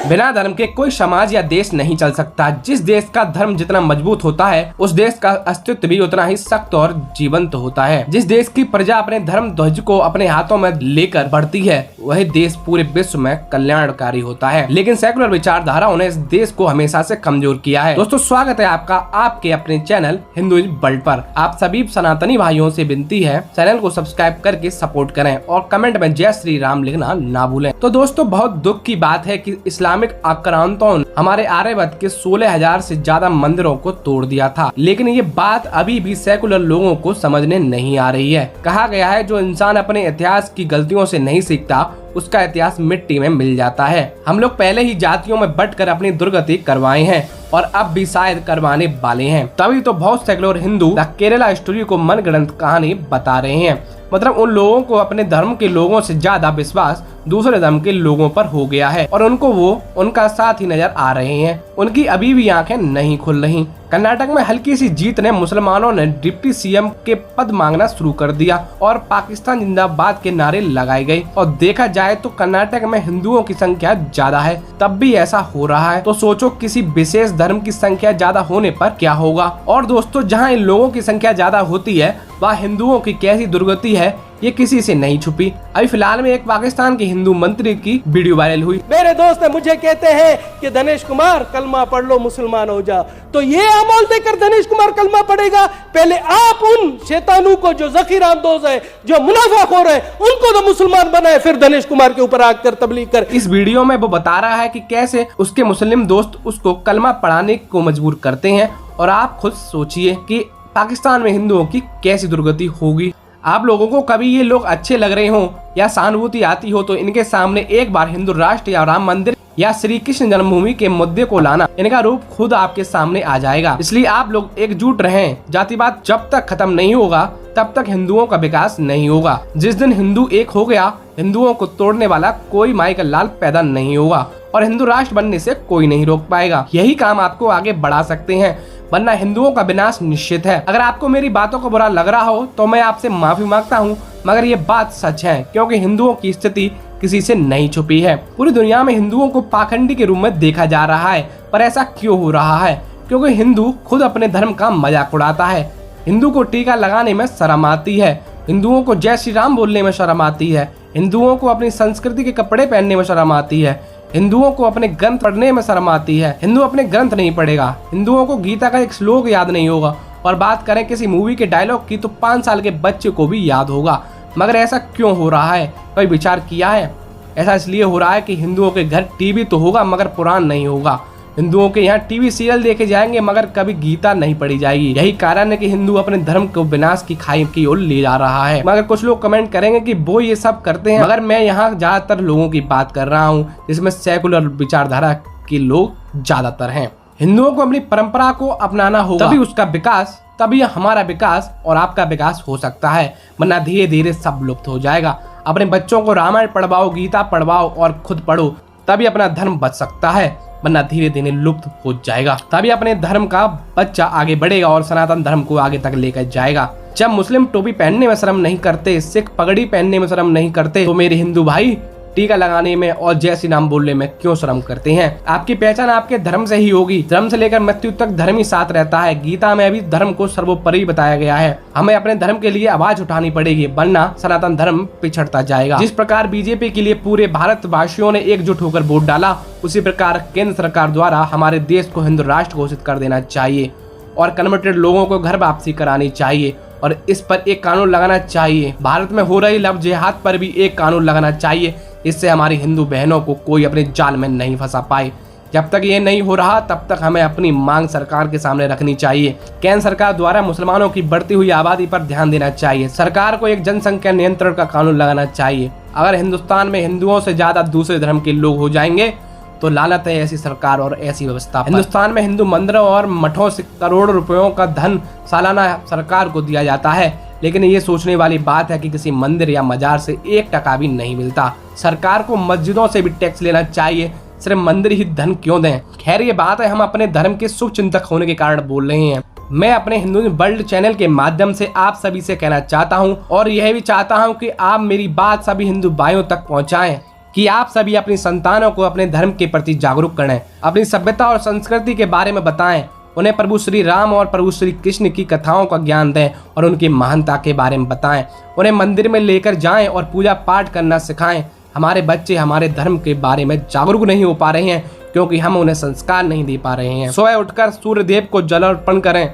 बिना धर्म के कोई समाज या देश नहीं चल सकता। जिस देश का धर्म जितना मजबूत होता है उस देश का अस्तित्व भी उतना ही सख्त और जीवंत होता है। जिस देश की प्रजा अपने धर्म ध्वज को अपने हाथों में लेकर बढ़ती है वही देश पूरे विश्व में कल्याणकारी होता है। लेकिन सेकुलर विचारधाराओं ने इस देश को हमेशा से कमजोर किया है। दोस्तों स्वागत है आपका आपके अपने चैनल हिंदुइज्म वर्ल्ड पर। आप सभी सनातनी भाइयों से विनती है चैनल को सब्सक्राइब करके सपोर्ट करें और कमेंट में जय श्री राम लिखना ना भूलें। तो दोस्तों बहुत दुख की बात है कि इस्लामिक आक्रांताओं ने हमारे आर्यवर्त के 16,000 से ज्यादा मंदिरों को तोड़ दिया था, लेकिन ये बात अभी भी सेकुलर लोगों को समझने नहीं आ रही है। कहा गया है जो इंसान अपने इतिहास की गलतियों से नहीं सीखता उसका इतिहास मिट्टी में मिल जाता है। हम लोग पहले ही जातियों में बंटकर अपनी दुर्गति करवाए हैं और अब भी शायद करवाने वाले हैं। तभी तो बहुत secular Hindu the Kerala story को मनगढ़ंत कहानी बता रहे हैं। मतलब उन लोगों को अपने धर्म के लोगों से ज्यादा विश्वास दूसरे धर्म के लोगों पर हो गया है और उनको वो उनका साथ ही नजर आ रहे हैं। उनकी अभी भी आंखें नहीं खुल रही। कर्नाटक में हल्की सी जीत ने मुसलमानों ने डिप्टी सीएम के पद मांगना शुरू कर दिया और पाकिस्तान जिंदाबाद के नारे लगाए गए। और देखा जाए तो कर्नाटक में हिंदुओं की संख्या ज्यादा है तब भी ऐसा हो रहा है, तो सोचो किसी विशेष धर्म की संख्या ज्यादा होने पर क्या होगा। और दोस्तों जहाँ इन लोगों की संख्या ज्यादा होती है वहाँ हिंदुओं की कैसी दुर्गति है ये किसी से नहीं छुपी। अभी फिलहाल में एक पाकिस्तान के हिंदू मंत्री की वीडियो वायरल हुई। मेरे दोस्त मुझे कहते हैं कि धनेश कुमार कलमा पढ़ लो मुसलमान हो जा, तो ये अमल देकर धनेश कुमार कलमा पढ़ेगा। पहले आप उन शैतानों को जो ज़कीर अंदोज़ है, जो मुनाफाखोर है, उनको तो मुसलमान बनाए, फिर धनेश कुमार के ऊपर आग कर तबलीग कर। इस वीडियो में वो बता रहा है कि कैसे उसके मुस्लिम दोस्त उसको कलमा पढ़ाने को मजबूर करते हैं। और आप खुद सोचिए कि पाकिस्तान में हिंदुओं की कैसी दुर्गति होगी। आप लोगों को कभी ये लोग अच्छे लग रहे हो या सहानुभूति आती हो तो इनके सामने एक बार हिंदू राष्ट्र या राम मंदिर या श्री कृष्ण जन्मभूमि के मुद्दे को लाना, इनका रूप खुद आपके सामने आ जाएगा। इसलिए आप लोग एकजुट रहें। जातिवाद जब तक खत्म नहीं होगा तब तक हिंदुओं का विकास नहीं होगा। जिस दिन हिंदू एक हो गया हिंदुओं को तोड़ने वाला कोई माई का लाल पैदा नहीं होगा और हिंदू राष्ट्र बनने से कोई नहीं रोक पाएगा। यही काम आपको आगे बढ़ा सकते हैं, वरना हिंदुओं का विनाश निश्चित है। अगर आपको मेरी बातों को बुरा लग रहा हो तो मैं आपसे माफी मांगता हूँ, मगर ये बात सच है क्योंकि हिंदुओं की स्थिति किसी से नहीं छुपी है। पूरी दुनिया में हिंदुओं को पाखंडी के रूप में देखा जा रहा है, पर ऐसा क्यों हो रहा है? क्योंकि हिंदू खुद अपने धर्म का मजाक उड़ाता है। हिंदू को टीका लगाने में शर्म आती है, हिंदुओं को जय श्री राम बोलने में शर्म आती है, हिंदुओं को अपनी संस्कृति के कपड़े पहनने में शर्म आती है, हिंदुओं को अपने ग्रंथ पढ़ने में शर्म आती है। हिंदू अपने ग्रंथ नहीं पढ़ेगा, हिंदुओं को गीता का एक श्लोक याद नहीं होगा, और बात करें किसी मूवी के डायलॉग की तो 5 साल के बच्चे को भी याद होगा। मगर ऐसा क्यों हो रहा है? कोई विचार किया है? ऐसा इसलिए हो रहा है कि हिंदुओं के घर टीवी तो होगा मगर पुराण नहीं होगा। हिंदुओं के यहाँ टीवी सीरियल देखे जाएंगे मगर कभी गीता नहीं पढ़ी जाएगी। यही कारण है कि हिंदू अपने धर्म को विनाश की खाई की ओर ले जा रहा है। मगर कुछ लोग कमेंट करेंगे कि वो ये सब करते हैं, मगर मैं यहाँ ज्यादातर लोगों की बात कर रहा हूँ जिसमें सेकुलर विचारधारा के लोग ज्यादातर हैं। हिंदुओं को अपनी परंपरा को अपनाना होगा, तभी उसका विकास, तभी हमारा विकास और आपका विकास हो सकता है, वरना धीरे धीरे सब लुप्त हो जाएगा। अपने बच्चों को रामायण पढ़वाओ, गीता पढ़वाओ और खुद पढ़ो, तभी अपना धर्म बच सकता है, वरना धीरे धीरे लुप्त हो जाएगा। तभी अपने धर्म का बच्चा आगे बढ़ेगा और सनातन धर्म को आगे तक लेकर जाएगा। जब मुस्लिम टोपी पहनने में शर्म नहीं करते, सिख पगड़ी पहनने में शर्म नहीं करते, तो मेरे हिंदू भाई टीका लगाने में और जय श्री राम बोलने में क्यों शर्म करते हैं? आपकी पहचान आपके धर्म से ही होगी। धर्म से लेकर मृत्यु तक धर्म ही साथ रहता है। गीता में भी धर्म को सर्वोपरि बताया गया है। हमें अपने धर्म के लिए आवाज उठानी पड़ेगी, वरना सनातन धर्म पिछड़ता जाएगा। जिस प्रकार बीजेपी के लिए पूरे भारतवासियों ने एकजुट होकर वोट डाला, उसी प्रकार केंद्र सरकार द्वारा हमारे देश को हिंदू राष्ट्र घोषित कर देना चाहिए और कन्वर्टेड लोगों को घर वापसी करानी चाहिए और इस पर एक कानून लगाना चाहिए। भारत में हो रही लव जिहाद पर भी एक कानून लगाना चाहिए, इससे हमारी हिंदू बहनों को कोई अपने जाल में नहीं फंसा पाए। जब तक ये नहीं हो रहा तब तक हमें अपनी मांग सरकार के सामने रखनी चाहिए। केंद्र सरकार द्वारा मुसलमानों की बढ़ती हुई आबादी पर ध्यान देना चाहिए। सरकार को एक जनसंख्या नियंत्रण का कानून लगाना चाहिए। अगर हिंदुस्तान में हिंदुओं से ज्यादा दूसरे धर्म के लोग हो जाएंगे तो लानत है ऐसी सरकार और ऐसी व्यवस्था। हिंदुस्तान में हिंदू मंदिरों और मठों से करोड़ों रुपयों का धन सालाना सरकार को दिया जाता है, लेकिन ये सोचने वाली बात है कि किसी मंदिर या मजार से 1 टका भी नहीं मिलता। सरकार को मस्जिदों से भी टैक्स लेना चाहिए, सिर्फ मंदिर ही धन क्यों दें? खैर ये बात है हम अपने धर्म के शुभ चिंतक होने के कारण बोल रहे हैं। मैं अपने हिंदुइज्म वर्ल्ड चैनल के माध्यम से आप सभी से कहना चाहता हूं और यह भी चाहता हूं कि आप मेरी बात सभी हिंदू भाइयों तक पहुंचाएं कि आप सभी अपनी संतानों को अपने धर्म के प्रति जागरूक करें, अपनी सभ्यता और संस्कृति के बारे में बताएं, उन्हें प्रभु श्री राम और प्रभु श्री कृष्ण की कथाओं का ज्ञान दें और उनकी महानता के बारे में बताएं, उन्हें मंदिर में लेकर जाएं और पूजा पाठ करना सिखाएं। हमारे बच्चे हमारे धर्म के बारे में जागरूक नहीं हो पा रहे हैं क्योंकि हम उन्हें संस्कार नहीं दे पा रहे हैं। सुबह उठकर सूर्य देव को जल अर्पण करें,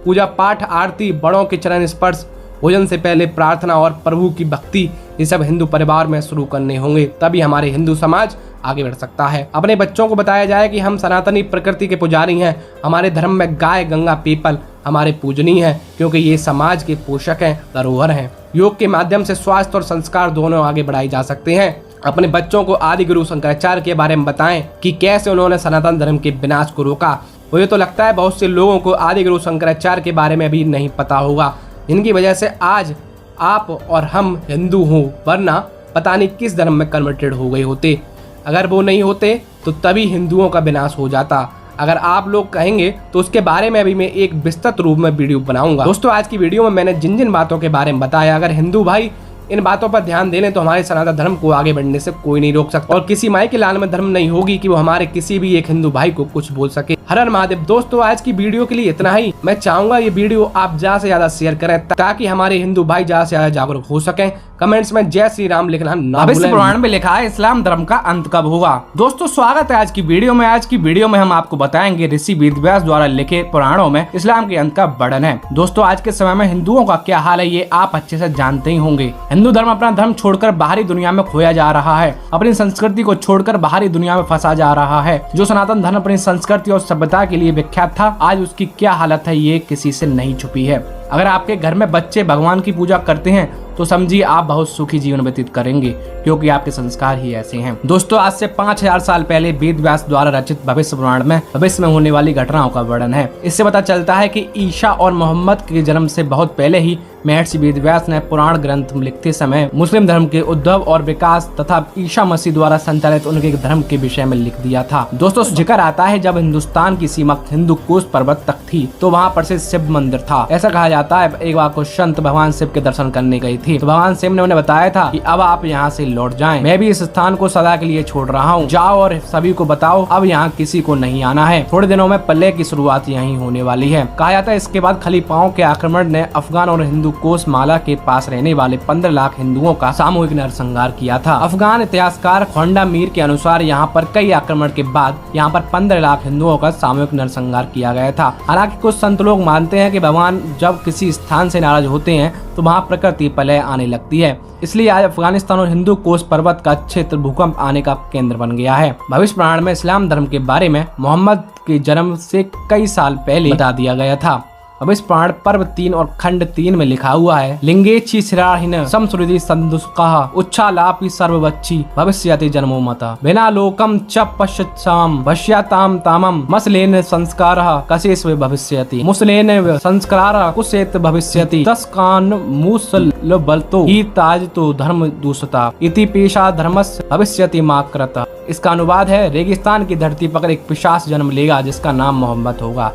पूजा पाठ, आरती, बड़ों के चरण स्पर्श, भोजन से पहले प्रार्थना और प्रभु की भक्ति, ये सब हिंदू परिवार में शुरू करने होंगे, तभी हमारे हिंदू समाज आगे बढ़ सकता है। अपने बच्चों को बताया जाए कि हम सनातनी प्रकृति के पुजारी हैं, हमारे धर्म में गाय, गंगा, पीपल हमारे पूजनीय हैं क्योंकि ये समाज के पोषक हैं, धरोहर हैं। योग के माध्यम से स्वास्थ्य और संस्कार दोनों आगे बढ़ाए जा सकते हैं। अपने बच्चों को आदि गुरु शंकराचार्य के बारे में बताएं कि कैसे उन्होंने सनातन धर्म के विनाश को रोका। मुझे तो लगता है बहुत से लोगों को आदि गुरु शंकराचार्य के बारे में भी नहीं पता होगा, इनकी वजह से आज आप और हम हिंदू हों, वरना पता नहीं किस धर्म में कन्वर्टेड हो गए होते। अगर वो नहीं होते तो तभी हिंदुओं का विनाश हो जाता। अगर आप लोग कहेंगे तो उसके बारे में अभी मैं एक विस्तृत रूप में वीडियो बनाऊंगा। दोस्तों, आज की वीडियो में मैंने जिन जिन बातों के बारे में बताया, अगर हिंदू भाई इन बातों पर ध्यान दे लें तो हमारे सनातन धर्म को आगे बढ़ने से कोई नहीं रोक सकता और किसी माई के लाल में धर्म नहीं होगी कि वो हमारे किसी भी एक हिंदू भाई को कुछ बोल सके। हर हर महादेव। दोस्तों, आज की वीडियो के लिए इतना ही। मैं चाहूंगा ये वीडियो आप ज्यादा से ज्यादा शेयर करें ताकि हमारे हिंदू भाई ज्यादा से ज्यादा जागरूक हो सकें। कमेंट्स में जय श्री राम लिखना ना भूलें। पुराण में लिखा है इस्लाम धर्म का अंत कब होगा। दोस्तों, स्वागत है आज की वीडियो में। आज की वीडियो में हम आपको बताएंगे ऋषि वेदव्यास द्वारा लिखे पुराणों में इस्लाम के अंत का वर्णन है। दोस्तों, आज के समय में हिंदुओं का क्या हाल है ये आप अच्छे से जानते ही होंगे। हिंदू धर्म अपना धर्म छोड़कर बाहरी दुनिया में खोया जा रहा है, अपनी संस्कृति को छोड़कर बाहरी दुनिया में फंसा जा रहा है। जो सनातन धर्म अपनी संस्कृति और सभ्यता के लिए विख्यात था, आज उसकी क्या हालत है ये किसी से नहीं छुपी है। अगर आपके घर में बच्चे भगवान की पूजा करते हैं तो समझिए आप बहुत सुखी जीवन व्यतीत करेंगे क्योंकि आपके संस्कार ही ऐसे हैं। दोस्तों, आज से 5000 साल पहले वेदव्यास द्वारा रचित भविष्य पुराण में भविष्य में होने वाली घटनाओं का वर्णन है। इससे पता चलता है कि ईसा और मोहम्मद के जन्म से बहुत पहले ही महर्षि वेदव्यास ने पुराण ग्रंथ लिखते समय मुस्लिम धर्म के उद्भव और विकास तथा ईसा मसीह द्वारा संचालित उनके धर्म के विषय में लिख दिया था। दोस्तों, जिक्र आता है जब हिंदुस्तान की सीमा हिंदू कोश पर्वत तक थी तो वहाँ प्रसिद्ध शिव मंदिर था। ऐसा कहा जाता है एक बार कुछ संत भगवान शिव के दर्शन करने गई थी तो भगवान शिव ने उन्हें बताया था कि अब आप यहाँ से लौट जाएं, मैं भी इस स्थान को सदा के लिए छोड़ रहा हूँ, जाओ और सभी को बताओ अब यहाँ किसी को नहीं आना है। थोड़े दिनों में प्रलय की शुरुआत यहीं होने वाली है। कहा जाता है इसके बाद खलीफाओं के आक्रमण ने अफगान और हिंदू कोस माला के पास रहने वाले 15 लाख हिंदुओं का सामूहिक नरसंहार किया था। अफगान इतिहासकार खोंडा मीर के अनुसार यहाँ पर कई आक्रमण के बाद यहाँ पर 15 लाख हिंदुओं का सामूहिक नरसंहार किया गया था। हालांकि कुछ संत लोग मानते हैं कि भगवान जब किसी स्थान से नाराज होते हैं तो वहाँ प्रकृति प्रलय आने लगती है, इसलिए आज अफगानिस्तान और हिंदू कोस पर्वत का क्षेत्र भूकंप आने का केंद्र बन गया है। भविष्य पुराण में इस्लाम धर्म के बारे में मोहम्मद के जन्म से कई साल पहले बता दिया गया था। भविष्य पुराण पर्व 3 और खंड 3 में लिखा हुआ है, लिंगेच्छी शिराहिन समसृति संदुष्काः उच्छालापि सर्ववच्ची भविष्यति जन्मो मता बिना लोकम च पश्चाम भष्याताम तामम मसलेन संस्कारः कशेषु भविष्यति मुसलेन संस्कारः कुशेत भविष्यति तस्कान मुसलबलतो ही ताजतो धर्म दूषता इति पेशा धर्मस्य भविष्यति माकृतः। इसका अनुवाद है, रेगिस्तान की धरती पर एक पिशाच जन्म लेगा जिसका नाम मोहम्मद होगा।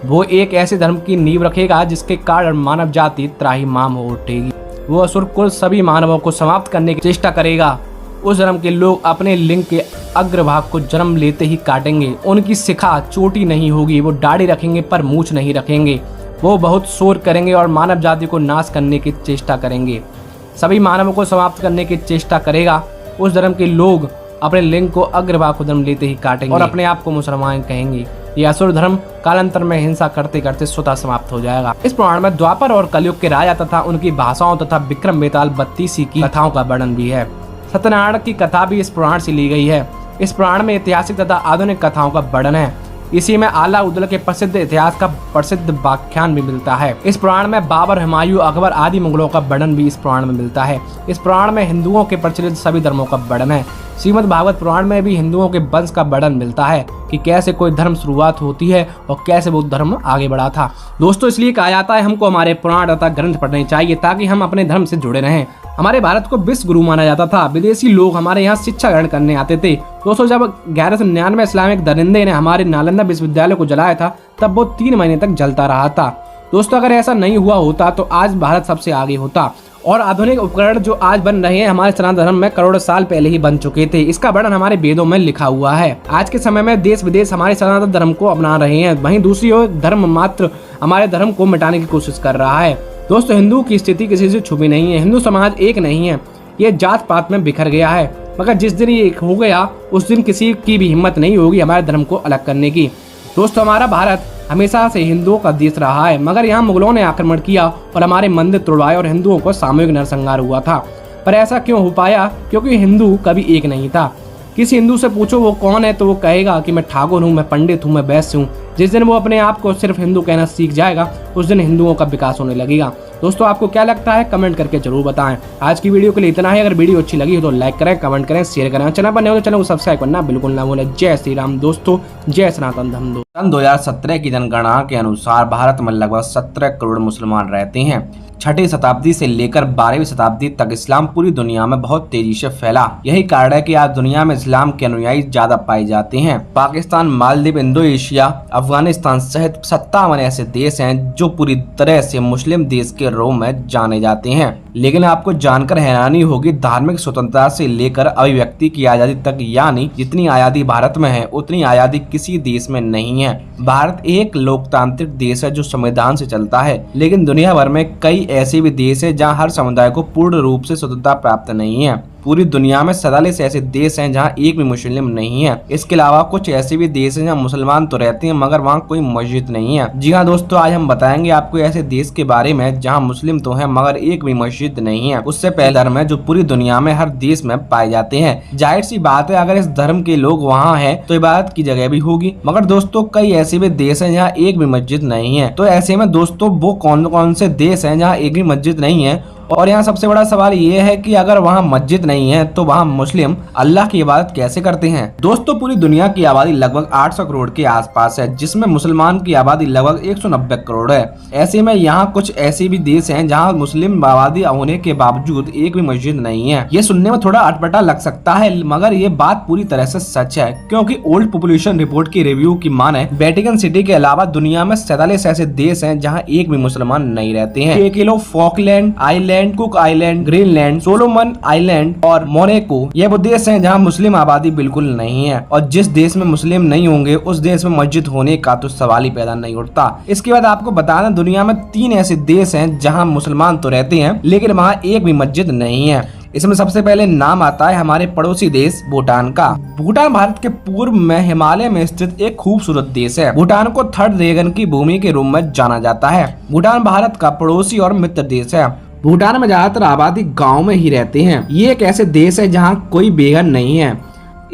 वो एक ऐसे धर्म की नींव रखेगा जिसके कारण मानव जाति त्राहिमाम हो उठेगी। वो असुर कुल सभी मानवों को समाप्त करने की चेष्टा करेगा। उस धर्म के लोग अपने लिंग के अग्रभाग को जन्म लेते ही काटेंगे। उनकी शिखा चोटी नहीं होगी, वो दाढ़ी रखेंगे पर मूछ नहीं रखेंगे। वो बहुत शोर करेंगे और मानव जाति को नाश करने की चेष्टा करेंगे। सभी मानवों को समाप्त करने की चेष्टा करेगा। उस धर्म के लोग अपने लिंग को अग्रभाग को जन्म लेते ही काटेंगे और अपने आप को मुसलमान कहेंगे। यह असुर धर्म कालांतर में हिंसा करते करते स्वतः समाप्त हो जाएगा। इस पुराण में द्वापर और कलयुग के राजा तथा उनकी भाषाओं तथा विक्रम बेताल 32 की कथाओं का वर्णन भी है। सत्यनारायण की कथा भी इस पुराण से ली गई है। इस पुराण में ऐतिहासिक तथा आधुनिक कथाओं का वर्णन है। इसी में आला उदल के प्रसिद्ध इतिहास का प्रसिद्ध व्याख्यान भी मिलता है। इस पुराण में बाबर, हुमायूं, अकबर आदि मुगलों का वर्णन भी इस पुराण में मिलता है। इस पुराण में हिंदुओं के प्रचलित सभी धर्मों का वर्णन है। श्रीमद् भागवत पुराण में भी हिंदुओं के वंश का वर्णन मिलता है कि कैसे कोई धर्म शुरुआत होती है और कैसे वो धर्म आगे बढ़ा था। दोस्तों, इसलिए कहा जाता है हमको हमारे पुराण तथा ग्रंथ पढ़ने चाहिए ताकि हम अपने धर्म से जुड़े रहें। हमारे भारत को विश्व गुरु माना जाता था। विदेशी लोग हमारे यहाँ शिक्षा ग्रहण करने आते थे। दोस्तों, जब 1199 इस्लामिक दरिंदे ने हमारे नालंदा विश्वविद्यालय को जलाया था तब वो 3 महीने तक जलता रहा था। दोस्तों, अगर ऐसा नहीं हुआ होता तो आज भारत सबसे आगे होता और आधुनिक उपकरण जो आज बन रहे हैं हमारे सनातन धर्म में करोड़ों साल पहले ही बन चुके थे। इसका वर्णन हमारे वेदों में लिखा हुआ है। आज के समय में देश विदेश हमारे सनातन धर्म को अपना रहे हैं, वहीं दूसरी ओर धर्म मात्र हमारे धर्म को मिटाने की कोशिश कर रहा है। दोस्तों, हिंदू की स्थिति किसी से छुपी नहीं है। हिंदू समाज एक नहीं है, ये जात पात में बिखर गया है। मगर जिस दिन ये एक हो गया उस दिन किसी की भी हिम्मत नहीं होगी हमारे धर्म को अलग करने की। दोस्तों, हमारा भारत हमेशा से हिंदुओं का देश रहा है, मगर यहाँ मुगलों ने आक्रमण किया और हमारे मंदिर तोड़वाए और हिंदुओं को सामूहिक नरसंहार हुआ था। पर ऐसा क्यों हो पाया? क्योंकि हिंदू कभी एक नहीं था। किसी हिंदू से पूछो वो कौन है तो वो कहेगा कि मैं ठाकुर हूँ, मैं पंडित हूँ, मैं वैश्य हूँ। जिस दिन वो अपने आप को सिर्फ हिंदू कहना सीख जाएगा उस दिन हिंदुओं का विकास होने लगेगा। दोस्तों, आपको क्या लगता है कमेंट करके जरूर बताएं। आज की वीडियो के लिए इतना ही। अगर वीडियो अच्छी लगी हो तो लाइक करें, कमेंट करें, शेयर करें। चैनल पर नए हो तो चैनल को सब्सक्राइब करना बिल्कुल ना भूलें। जय श्री राम दोस्तों, जय सनातन धर्म। सन 2017 की जनगणना के अनुसार भारत में लगभग 17 करोड़ मुसलमान रहते हैं। 6वीं शताब्दी से लेकर 12वीं शताब्दी तक इस्लाम पूरी दुनिया में बहुत तेजी से फैला। यही कारण है कि आज दुनिया में इस्लाम के अनुयायी ज्यादा पाए जाते हैं। पाकिस्तान, मालदीव, इंडोनेशिया, अफगानिस्तान सहित 57 ऐसे देश हैं जो पूरी तरह से मुस्लिम देश के रूप में जाने जाते हैं। लेकिन आपको जानकर हैरानी होगी, धार्मिक स्वतंत्रता से लेकर अभिव्यक्ति की आजादी तक, यानी जितनी आजादी भारत में है उतनी आजादी किसी देश में नहीं है। भारत एक लोकतांत्रिक देश है जो संविधान से चलता है, लेकिन दुनिया भर में कई ऐसे भी देश है जहां हर समुदाय को पूर्ण रूप से स्वतंत्रता प्राप्त नहीं है। पूरी दुनिया में 47 ऐसे देश हैं जहां एक भी मुस्लिम नहीं है। इसके अलावा कुछ ऐसे भी देश हैं जहां मुसलमान तो रहते हैं मगर वहां कोई मस्जिद नहीं है। जी हाँ दोस्तों, आज हम बताएंगे आपको ऐसे देश के बारे में जहां मुस्लिम तो हैं मगर एक भी मस्जिद नहीं है। उससे पहले धर्म है जो पूरी दुनिया में हर देश में पाए जाते हैं। जाहिर सी बात है, अगर इस धर्म के लोग वहाँ है तो इबादत की जगह भी होगी। मगर दोस्तों, कई ऐसे भी देश है जहाँ एक भी मस्जिद नहीं है। तो ऐसे में दोस्तों, वो कौन कौन से देश है जहाँ एक भी मस्जिद नहीं है? और यहाँ सबसे बड़ा सवाल ये है कि अगर वहाँ मस्जिद नहीं है तो वहाँ मुस्लिम अल्लाह की इबादत कैसे करते हैं? दोस्तों, पूरी दुनिया की आबादी लगभग 800 करोड़ के आसपास है, जिसमें मुसलमान की आबादी लगभग 190 करोड़ है। ऐसे में यहाँ कुछ ऐसे भी देश हैं जहाँ मुस्लिम आबादी होने के बावजूद एक भी मस्जिद नहीं है। ये सुनने में थोड़ा अटपटा लग सकता है मगर ये बात पूरी तरह से सच है, क्योंकि ओल्ड पॉपुलेशन रिपोर्ट की रिव्यू की माने वेटिकन सिटी के अलावा दुनिया में 47 ऐसे देश हैं जहाँ एक भी मुसलमान नहीं रहते हैं। अकेलो Falkland island, cook island, Greenland, Solomon island और मोनाको ये वो देश हैं जहां मुस्लिम आबादी बिल्कुल नहीं है। और जिस देश में मुस्लिम नहीं होंगे उस देश में मस्जिद होने का तो सवाल ही पैदा नहीं उठता। इसके बाद आपको बता दें, दुनिया में 3 ऐसे देश हैं जहां मुसलमान तो रहते हैं लेकिन वहां एक भी मस्जिद नहीं है। इसमें सबसे पहले नाम आता है हमारे पड़ोसी देश भूटान का। भूटान भारत के पूर्व में हिमालय में स्थित एक खूबसूरत देश है। भूटान को थर्ड ड्रैगन की भूमि के रूप में जाना जाता है। भूटान भारत का पड़ोसी और मित्र देश है। भूटान में ज्यादातर आबादी गांव में ही रहते हैं। ये एक ऐसे देश है जहां कोई बेघर नहीं है।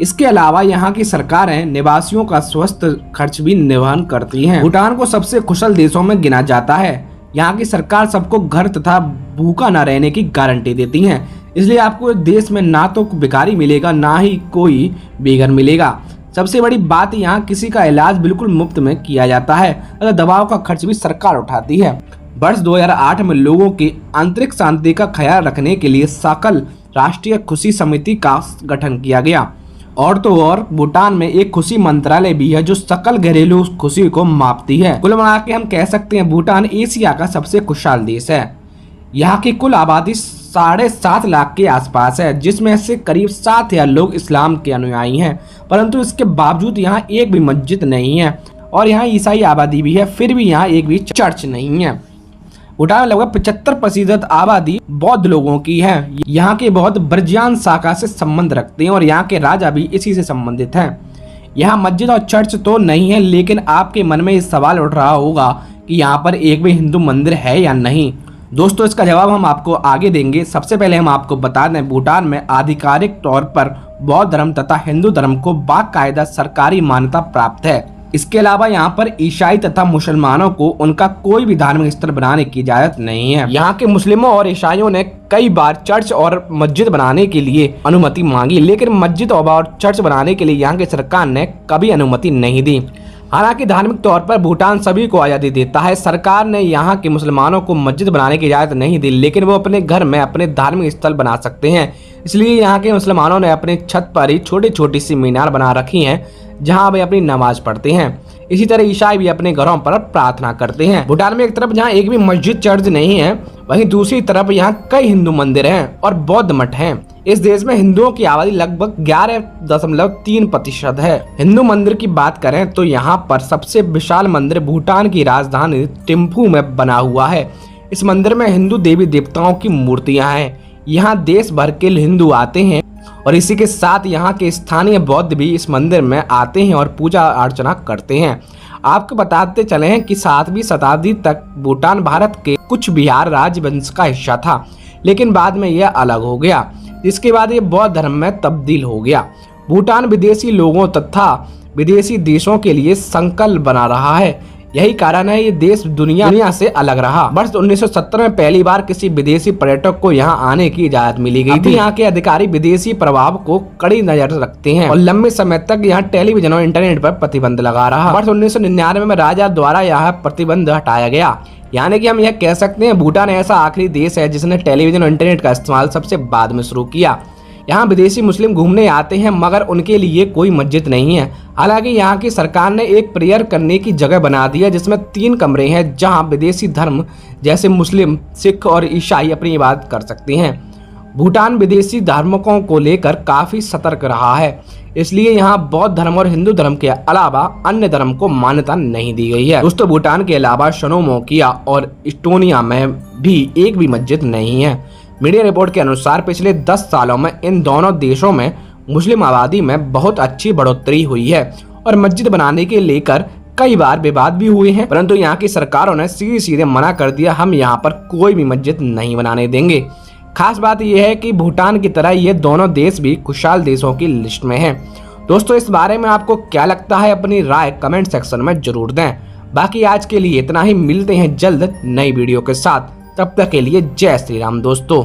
इसके अलावा यहाँ की सरकारें निवासियों का स्वास्थ्य खर्च भी निर्वहन करती हैं। भूटान को सबसे कुशल देशों में गिना जाता है। यहाँ की सरकार सबको घर तथा भूखा न रहने की गारंटी देती है। इसलिए आपको देश में ना तो भिखारी मिलेगा ना ही कोई बेघर मिलेगा। सबसे बड़ी बात, यहाँ किसी का इलाज बिल्कुल मुफ्त में किया जाता है। अगर दवाओं का खर्च भी सरकार उठाती है। वर्ष 2008 में लोगों की आंतरिक शांति का ख्याल रखने के लिए सकल राष्ट्रीय खुशी समिति का गठन किया गया। और तो और भूटान में एक खुशी मंत्रालय भी है जो सकल घरेलू खुशी को मापती है। कुल मिला के हम कह सकते हैं भूटान एशिया का सबसे खुशहाल देश है। यहाँ की कुल आबादी 7.5 लाख के आसपास है, जिसमें से करीब 7,000 लोग इस्लाम के अनुयायी हैं। परंतु इसके बावजूद यहाँ एक भी मस्जिद नहीं है और यहाँ ईसाई आबादी भी है, फिर भी यहाँ एक भी चर्च नहीं है। भूटान में लगभग 75% आबादी बौद्ध लोगों की है। यहाँ के बौद्ध ब्रजियान शाखा से संबंध रखते हैं और यहाँ के राजा भी इसी से संबंधित हैं। यहाँ मस्जिद और चर्च तो नहीं है, लेकिन आपके मन में ये सवाल उठ रहा होगा कि यहाँ पर एक भी हिंदू मंदिर है या नहीं। दोस्तों, इसका जवाब हम आपको आगे देंगे। सबसे पहले हम आपको बता दें, भूटान में आधिकारिक तौर पर बौद्ध धर्म तथा हिंदू धर्म को बाकायदा सरकारी मान्यता प्राप्त है। इसके अलावा यहाँ पर ईसाई तथा मुसलमानों को उनका कोई भी धार्मिक स्थल बनाने की इजाजत नहीं है। यहाँ के मुस्लिमों और ईसाइयों ने कई बार चर्च और मस्जिद बनाने के लिए अनुमति मांगी, लेकिन मस्जिद और चर्च बनाने के लिए यहाँ की सरकार ने कभी अनुमति नहीं दी। हालांकि धार्मिक तौर पर भूटान सभी को आज़ादी देता है। सरकार ने यहाँ के मुसलमानों को मस्जिद बनाने की इजाज़त नहीं दी, लेकिन वो अपने घर में अपने धार्मिक स्थल बना सकते हैं। इसलिए यहाँ के मुसलमानों ने अपने छत पर ही छोटी छोटी सी मीनार बना रखी हैं जहाँ वे अपनी नमाज पढ़ते हैं। इसी तरह ईसाई भी अपने घरों पर प्रार्थना करते हैं। भूटान में एक तरफ जहाँ एक भी मस्जिद चर्च नहीं है, वहीं दूसरी तरफ यहाँ कई हिंदू मंदिर हैं और बौद्ध मठ हैं। इस देश में हिंदुओं की आबादी लगभग 11.3% है। हिंदू मंदिर की बात करें तो यहाँ पर सबसे विशाल मंदिर भूटान की राजधानी थिम्पू में बना हुआ है। इस मंदिर में हिंदू देवी देवताओं की मूर्तियां हैं। यहाँ देश भर के हिंदू आते हैं और इसी के साथ यहाँ के स्थानीय बौद्ध भी इस मंदिर में आते हैं और पूजा अर्चना करते हैं। आपको बताते चले हैं कि 7वीं शताब्दी तक भूटान भारत के कुछ बिहार राजवंश का हिस्सा था, लेकिन बाद में यह अलग हो गया, जिसके बाद ये बौद्ध धर्म में तब्दील हो गया। भूटान विदेशी लोगों तथा विदेशी देशों के लिए संकल्प बना रहा है। यही कारण है ये देश दुनिया से अलग रहा। वर्ष 1970 में पहली बार किसी विदेशी पर्यटक को यहाँ आने की इजाजत मिली गई थी। यहाँ के अधिकारी विदेशी प्रभाव को कड़ी नजर रखते हैं और लंबे समय तक यहाँ टेलीविजन और इंटरनेट पर प्रतिबंध लगा रहा। वर्ष 1999 में राजा द्वारा यहाँ प्रतिबंध हटाया गया। यानी कि हम यह कह सकते हैं भूटान ऐसा आखिरी देश है जिसने टेलीविजन और इंटरनेट का इस्तेमाल सबसे बाद में शुरू किया। यहाँ विदेशी मुस्लिम घूमने आते हैं मगर उनके लिए कोई मस्जिद नहीं है। हालांकि यहाँ की सरकार ने एक प्रेयर करने की जगह बना दी है जिसमें 3 कमरे हैं जहाँ विदेशी धर्म जैसे मुस्लिम, सिख और ईसाई अपनी इबादत कर सकते हैं। भूटान विदेशी धार्मिकों को लेकर काफी सतर्क रहा है, इसलिए यहाँ बौद्ध धर्म और हिंदू धर्म के अलावा अन्य धर्म को मान्यता नहीं दी गई है। दोस्तों भूटान के अलावा शनोमोकिया और इस्टोनिया में भी एक भी मस्जिद नहीं है। मीडिया रिपोर्ट के अनुसार पिछले 10 सालों में इन दोनों देशों में मुस्लिम आबादी में बहुत अच्छी बढ़ोतरी हुई है और मस्जिद बनाने के लेकर कई बार विवाद भी हुए हैं, परंतु यहाँ की सरकारों ने सीधे मना कर दिया, हम यहाँ पर कोई भी मस्जिद नहीं बनाने देंगे। खास बात यह है कि भूटान की तरह ये दोनों देश भी खुशहाल देशों की लिस्ट में हैं। दोस्तों इस बारे में आपको क्या लगता है, अपनी राय कमेंट सेक्शन में जरूर दें। बाकी आज के लिए इतना ही, मिलते हैं जल्द नई वीडियो के साथ, तब तक के लिए जय श्री राम दोस्तों।